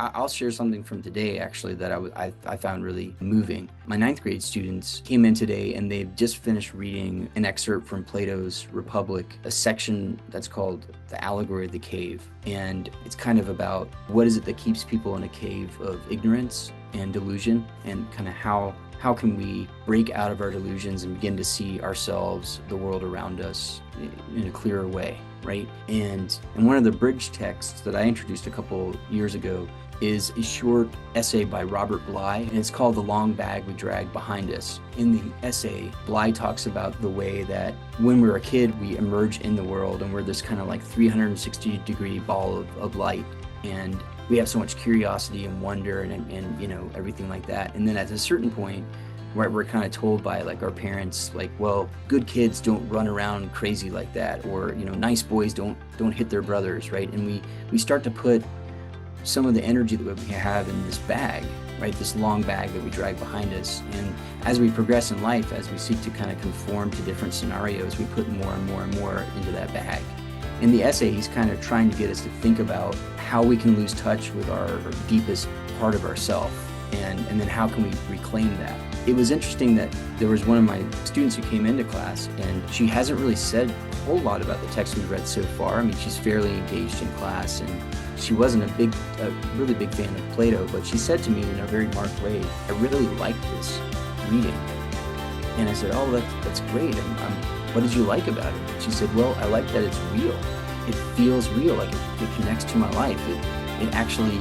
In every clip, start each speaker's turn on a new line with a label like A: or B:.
A: I'll share something from today, actually, that I found really moving. My ninth grade students came in today and they've just finished reading an excerpt from Plato's Republic, a section that's called The Allegory of the Cave. And it's kind of about what is it that keeps people in a cave of ignorance and delusion, and kind of how can we break out of our delusions and begin to see ourselves, the world around us, in a clearer way, right? And one of the bridge texts that I introduced a couple years ago is a short essay by Robert Bly, and it's called The Long Bag We Drag Behind Us. In the essay, Bly talks about the way that when we're a kid, we emerge in the world and we're this kind of like 360-degree ball of light. And we have so much curiosity and wonder and you know, everything like that. And then at a certain point, we're kind of told by like our parents, like, well, good kids don't run around crazy like that, or, you know, nice boys don't hit their brothers, right? And we start to put some of the energy that we have in this bag, right? This long bag that we drag behind us. And as we progress in life, as we seek to kind of conform to different scenarios, we put more and more and more into that bag. In the essay, he's kind of trying to get us to think about how we can lose touch with our deepest part of ourself, and then how can we reclaim that. It was interesting that there was one of my students who came into class, and she hasn't really said a whole lot about the text we've read so far. I mean, she's fairly engaged in class, and she wasn't a really big fan of Plato, but she said to me in a very marked way, I really like this reading. And I said, oh, that's great. What did you like about it? And she said, well, I like that it's real. It feels real, like it connects to my life. It actually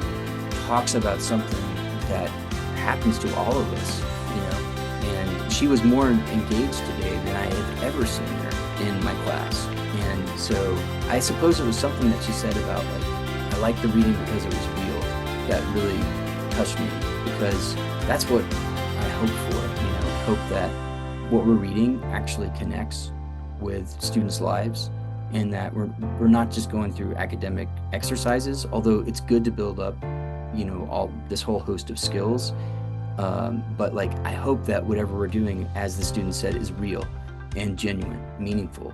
A: talks about something that happens to all of us, you know. And she was more engaged today than I had ever seen her in my class. And so I suppose it was something that she said about, like, I liked the reading because it was real. That really touched me, because that's what I hope for, you know. Hope that what we're reading actually connects with students' lives, and that we're not just going through academic exercises, although it's good to build up, you know, this whole host of skills. But like, I hope that whatever we're doing, as the student said, is real and genuine, meaningful,